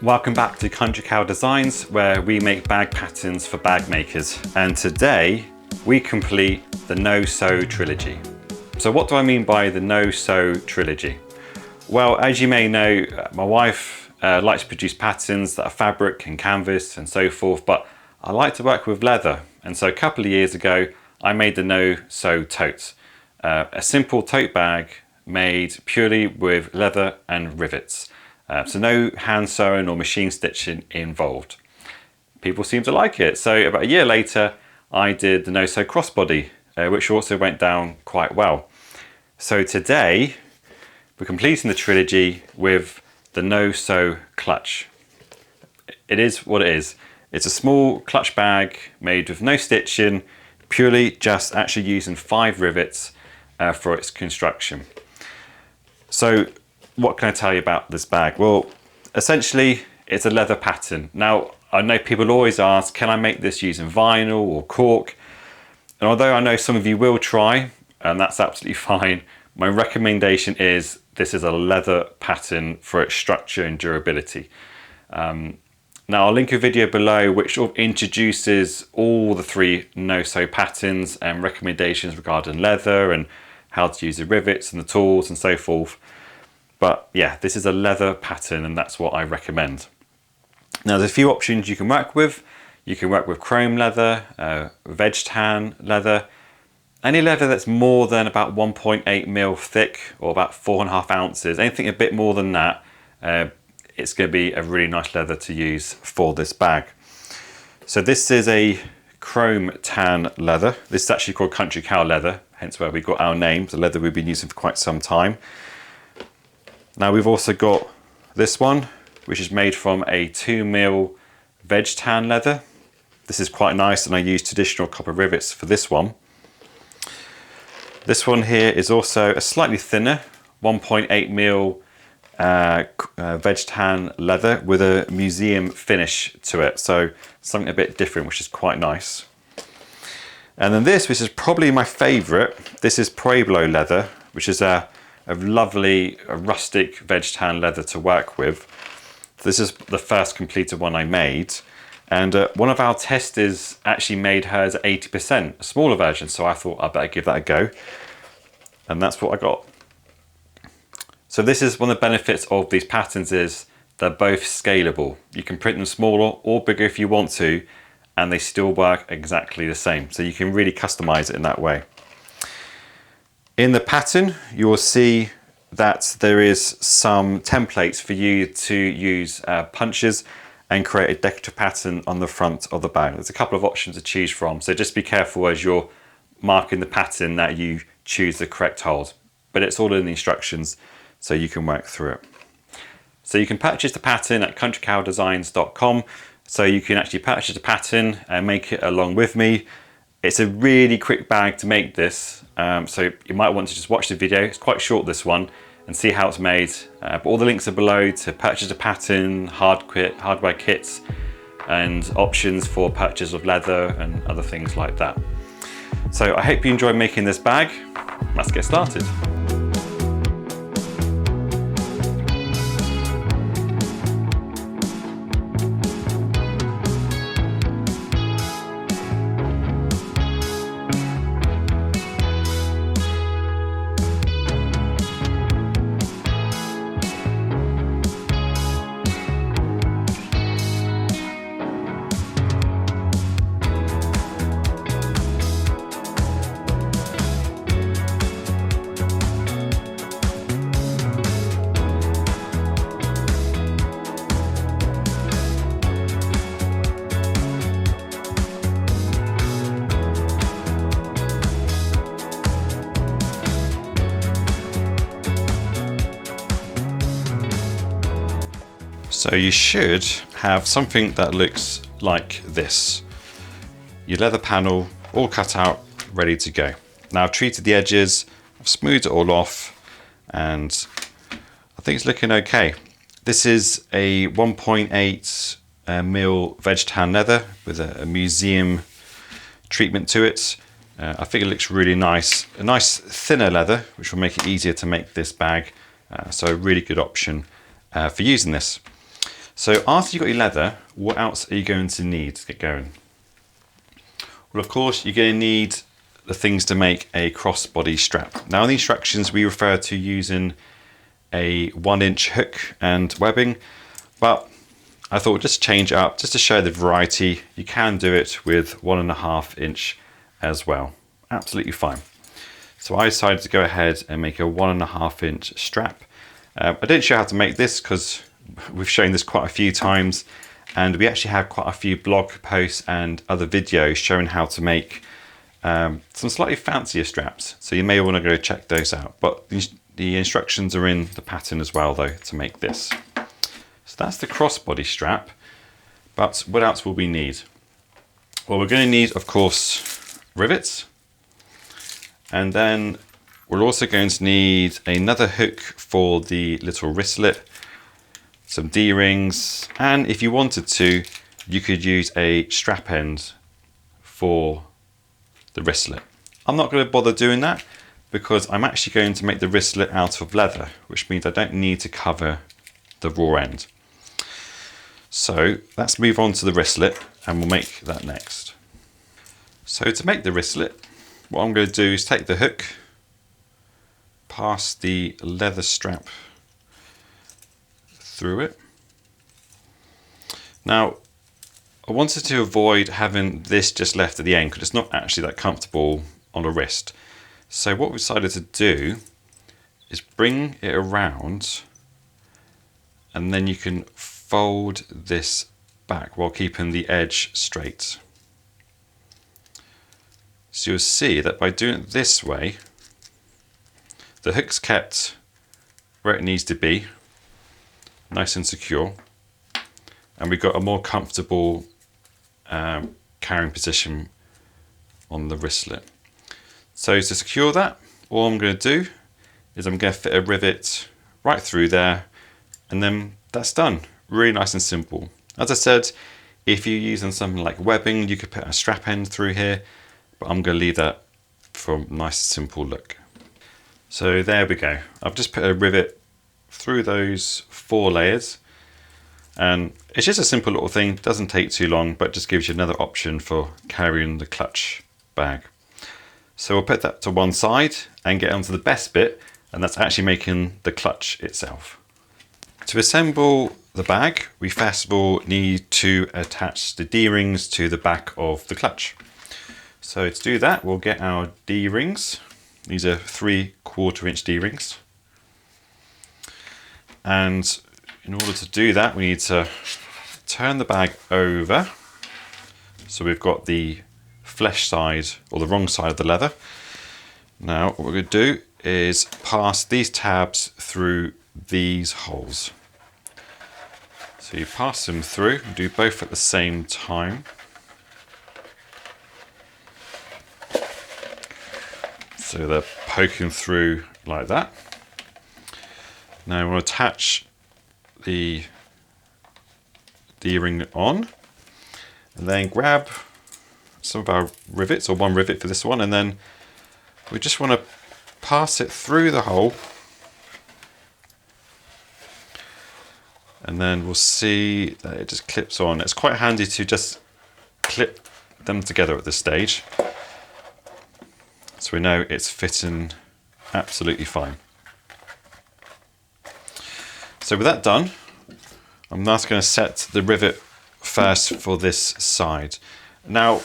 Welcome back to Country Cow Designs, where we make bag patterns for bag makers. And today we complete the no-sew trilogy. So what do I mean by the no-sew trilogy? Well, as you may know, my wife likes to produce patterns that are fabric and canvas and so forth, but I like to work with leather. And so a couple of years ago, I made the no-sew tote. A simple tote bag made purely with leather and rivets. So no hand sewing or machine stitching involved. People seem to like it. So about a year later, I did the no-sew crossbody, which also went down quite well. So today, we're completing the trilogy with the no-sew clutch. It is what it is. It's a small clutch bag made with no stitching, purely just actually using 5 rivets for its construction. So what can I tell you about this bag? Well, essentially it's a leather pattern. Now, I know people always ask, can I make this using vinyl or cork? And although I know some of you will try, and that's absolutely fine, my recommendation is this is a leather pattern for its structure and durability. Now I'll link a video below which sort of introduces all the 3 no-sew patterns and recommendations regarding leather and how to use the rivets and the tools and so forth. But yeah, this is a leather pattern and that's what I recommend. Now there's a few options you can work with. You can work with chrome leather, veg tan leather, any leather that's more than about 1.8 mil thick or about 4.5 ounces, anything a bit more than that, it's going to be a really nice leather to use for this bag. So this is a chrome tan leather. This is actually called Country Cow leather, hence where we got our name, the leather we've been using for quite some time. Now we've also got this one, which is made from a 2 mil veg tan leather. This is quite nice and I use traditional copper rivets for this one. This one here is also a slightly thinner 1.8 mil veg tan leather with a museum finish to it. So something a bit different, which is quite nice. And then this, which is probably my favorite, this is Pueblo leather, which is a lovely rustic veg tan leather to work with. This is the first completed one I made. And one of our testers actually made hers at 80%, a smaller version. So I thought I better give that a go. And that's what I got. So this is one of the benefits of these patterns is they're both scalable. You can print them smaller or bigger if you want to, and they still work exactly the same. So you can really customize it in that way. In the pattern, you will see that there is some templates for you to use punches and create a decorative pattern on the front of the bag. There's a couple of options to choose from, so just be careful as you're marking the pattern that you choose the correct holes. But it's all in the instructions, so you can work through it. So you can purchase the pattern at countrycowdesigns.com. So you can actually purchase the pattern and make it along with me. It's a really quick bag to make this, so you might want to just watch the video. It's quite short, this one, and see how it's made. But all the links are below to purchase a pattern, hardware kits, and options for purchase of leather and other things like that. So I hope you enjoy making this bag. Let's get started. So you should have something that looks like this. Your leather panel all cut out, ready to go. Now I've treated the edges, I've smoothed it all off, and I think it's looking okay. This is a 1.8 mil veg tan leather with a museum treatment to it. I think it looks really nice. A nice thinner leather, which will make it easier to make this bag. So a really good option for using this. So after you've got your leather, what else are you going to need to get going? Well, of course, you're going to need the things to make a crossbody strap. Now in the instructions, we refer to using a 1-inch hook and webbing, but I thought just change it up just to show the variety. You can do it with 1.5-inch as well. Absolutely fine. So I decided to go ahead and make a 1.5-inch strap. I didn't show how to make this because we've shown this quite a few times, and we actually have quite a few blog posts and other videos showing how to make some slightly fancier straps. So you may want to go check those out. But the instructions are in the pattern as well though to make this. So that's the crossbody strap, but what else will we need? Well, we're going to need, of course, rivets, and then we're also going to need another hook for the little wristlet, some D-rings, and if you wanted to, you could use a strap end for the wristlet. I'm not going to bother doing that because I'm actually going to make the wristlet out of leather, which means I don't need to cover the raw end. So let's move on to the wristlet and we'll make that next. So to make the wristlet, what I'm going to do is take the hook, pass the leather strap through it. Now, I wanted to avoid having this just left at the end because it's not actually that comfortable on a wrist. So what we decided to do is bring it around, and then you can fold this back while keeping the edge straight. So you'll see that by doing it this way, the hook's kept where it needs to be, nice and secure, and we've got a more comfortable carrying position on the wristlet. So to secure that, all I'm going to do is I'm going to fit a rivet right through there, and then that's done. Really nice and simple. As I said, if you're using something like webbing, you could put a strap end through here, but I'm going to leave that for a nice simple look. So there we go. I've just put a rivet through those 4 layers, and it's just a simple little thing. Doesn't take too long, but just gives you another option for carrying the clutch bag. So we'll put that to one side and get onto the best bit, and that's actually making the clutch itself. To assemble the bag, we first of all need to attach the D-rings to the back of the clutch. So to do that, we'll get our D-rings. These are 3/4-inch D-rings. And in order to do that, we need to turn the bag over. So we've got the flesh side, or the wrong side of the leather. Now what we're going to do is pass these tabs through these holes. So you pass them through and do both at the same time. So they're poking through like that. Now we want to attach the D-ring on, and then grab some of our rivets, or one rivet for this one, and then we just want to pass it through the hole, and then we'll see that it just clips on. It's quite handy to just clip them together at this stage, so we know it's fitting absolutely fine. So with that done, I'm now going to set the rivet first for this side. Now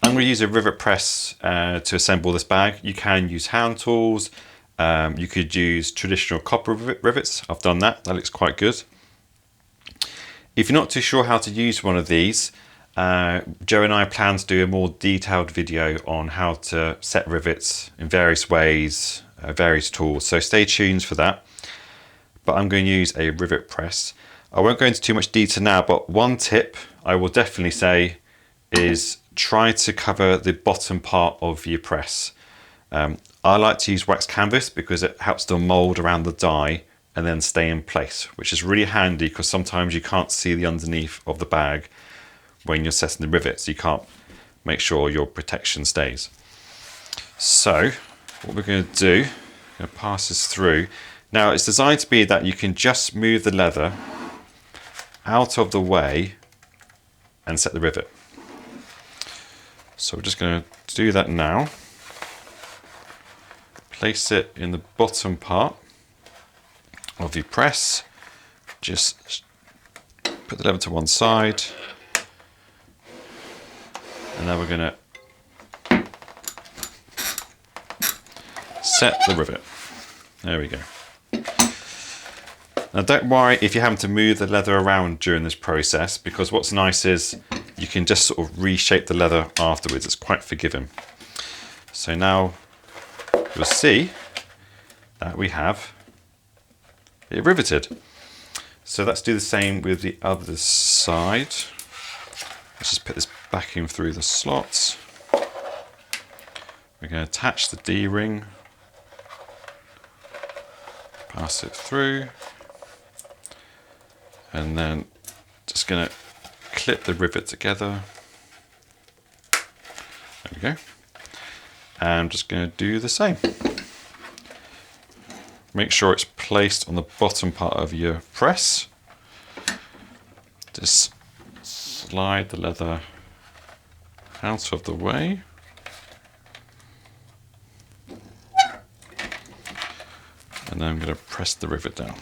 I'm going to use a rivet press to assemble this bag. You can use hand tools, you could use traditional copper rivets. I've done that, that looks quite good. If you're not too sure how to use one of these, Joe and I plan to do a more detailed video on how to set rivets in various ways, various tools, so stay tuned for that. But I'm going to use a rivet press. I won't go into too much detail now, but one tip I will definitely say is try to cover the bottom part of your press. I like to use wax canvas because it helps to mold around the die and then stay in place, which is really handy because sometimes you can't see the underneath of the bag when you're setting the rivets. You can't make sure your protection stays. So what we're going to do, I'm going to pass this through. Now it's designed to be that you can just move the leather out of the way and set the rivet. So we're just going to do that now. Place it in the bottom part of your press. Just put the lever to one side. And now we're going to set the rivet. There we go. Now don't worry if you have to move the leather around during this process, because what's nice is you can just sort of reshape the leather afterwards. It's quite forgiving. So now you'll see that we have it riveted. So let's do the same with the other side. Let's just put this back in through the slots. We're going to attach the D-ring, pass it through, and then just going to clip the rivet together. There we go. And I'm just going to do the same. Make sure it's placed on the bottom part of your press. Just slide the leather out of the way. And then I'm going to press the rivet down.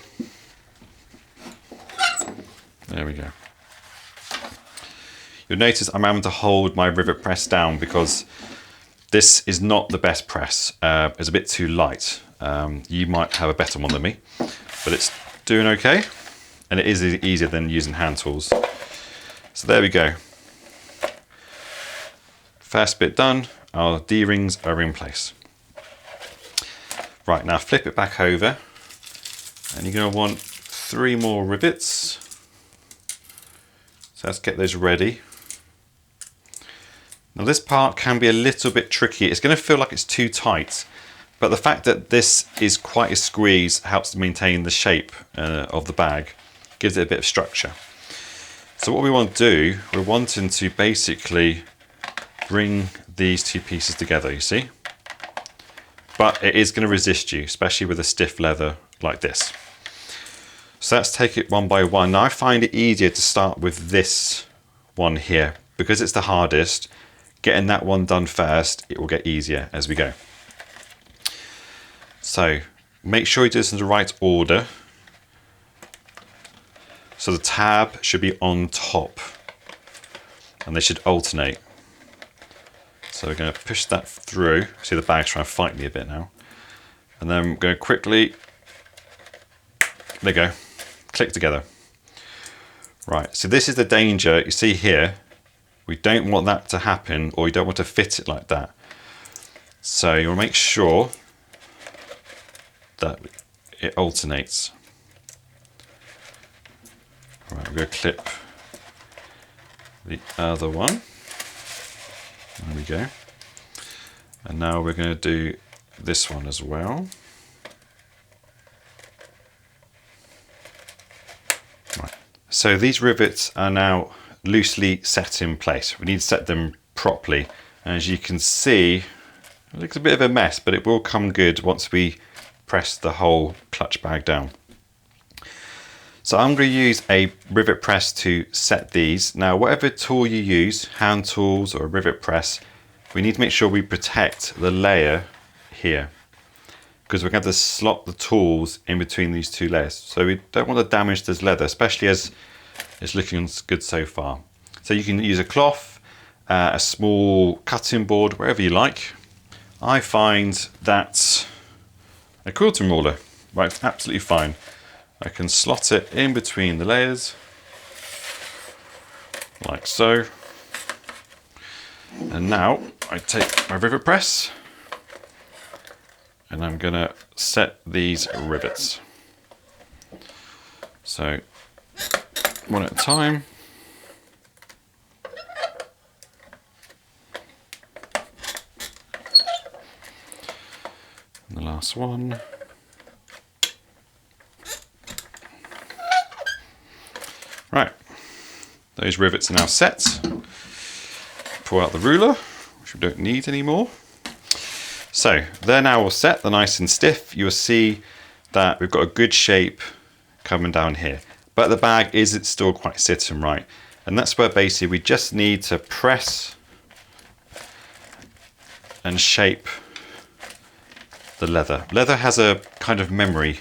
There we go. You'll notice I'm having to hold my rivet press down because this is not the best press. It's a bit too light. You might have a better one than me, but it's doing okay. And it is easier than using hand tools. So there we go. First bit done, our D-rings are in place. Right, now flip it back over, and you're going to want 3 more rivets. So let's get those ready. Now this part can be a little bit tricky. It's going to feel like it's too tight, but the fact that this is quite a squeeze helps to maintain the shape of the bag, gives it a bit of structure. So what we want to do, we're wanting to basically bring these 2 pieces together, you see? But it is going to resist you, especially with a stiff leather like this. So let's take it one by one. Now I find it easier to start with this one here because it's the hardest. Getting that one done first, it will get easier as we go. So make sure you do this in the right order. So the tab should be on top and they should alternate. So we're going to push that through. See, the bag's trying to fight me a bit now. And then we're going to quickly, there you go, click together. Right, so this is the danger. You see here, we don't want that to happen, or you don't want to fit it like that. So you want to make sure that it alternates. Right, we're going to clip the other one. There we go. And now we're going to do this one as well. Right. So these rivets are now loosely set in place. We need to set them properly. And as you can see, it looks a bit of a mess, but it will come good once we press the whole clutch bag down. So I'm going to use a rivet press to set these. Now, whatever tool you use, hand tools or a rivet press, we need to make sure we protect the layer here, because we're going to have to slot the tools in between these 2 layers. So we don't want to damage this leather, especially as it's looking good so far. So you can use a cloth, a small cutting board, wherever you like. I find that a quilting ruler works absolutely fine. I can slot it in between the layers, like so. And now I take my rivet press and I'm going to set these rivets. So one at a time. And the last one. Right, those rivets are now set. Pull out the ruler, which we don't need anymore. So they're now all set, they're nice and stiff. You'll see that we've got a good shape coming down here. but the bag isn't still quite sitting right. And that's where basically we just need to press and shape the leather. Leather has a kind of memory,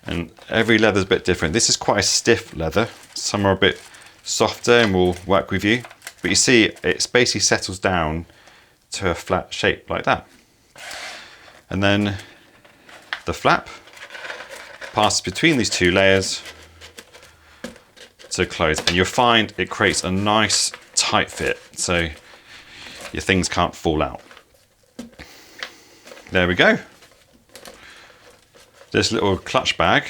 and every leather's a bit different. This is quite a stiff leather. Some are a bit softer and will work with you. But you see, it basically settles down to a flat shape like that. And then the flap passes between these two layers to close. And you'll find it creates a nice tight fit, so your things can't fall out. There we go. This little clutch bag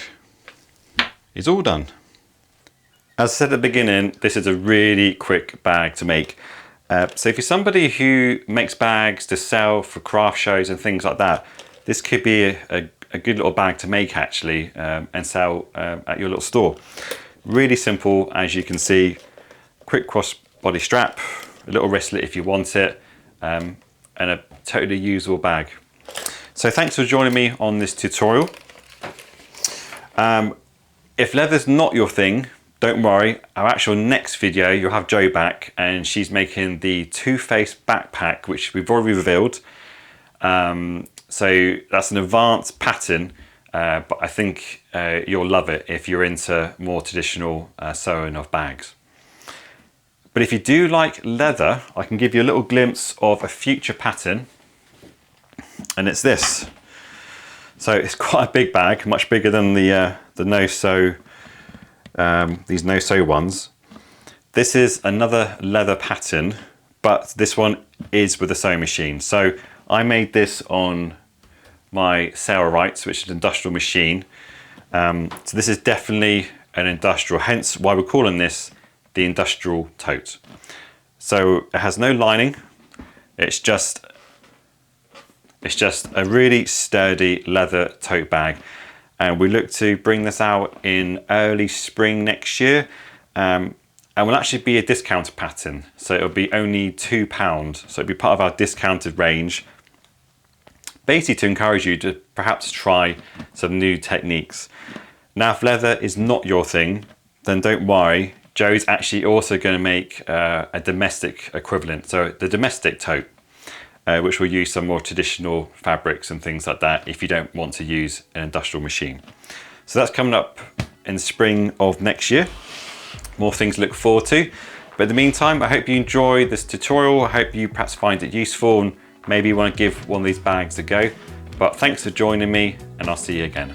is all done. As I said at the beginning, this is a really quick bag to make. So if you're somebody who makes bags to sell for craft shows and things like that, this could be a good little bag to make actually, and sell at your little store. Really simple, as you can see. Quick crossbody strap, a little wristlet if you want it, and a totally usable bag. So thanks for joining me on this tutorial. If leather's not your thing, don't worry, our actual next video, you'll have Jo back, and she's making the two-faced backpack, which we've already revealed. So that's an advanced pattern, but I think you'll love it if you're into more traditional sewing of bags. But if you do like leather, I can give you a little glimpse of a future pattern, and it's this. So it's quite a big bag, much bigger than the no-sew, these no-sew ones. This is another leather pattern, but this one is with a sewing machine. So I made this on my Sailrights, which is an industrial machine. So this is definitely an industrial, hence why we're calling this the industrial tote. So it has no lining. It's just a really sturdy leather tote bag. And we look to bring this out in early spring next year. And will actually be a discounted pattern. So it'll be only £2. So it'll be part of our discounted range. Basically to encourage you to perhaps try some new techniques. Now, if leather is not your thing, then don't worry. Jo's actually also going to make a domestic equivalent. So the domestic tote, which will use some more traditional fabrics and things like that if you don't want to use an industrial machine. So that's coming up in the spring of next year. More things to look forward to. But in the meantime, I hope you enjoy this tutorial. I hope you perhaps find it useful and maybe you want to give one of these bags a go. But thanks for joining me, and I'll see you again.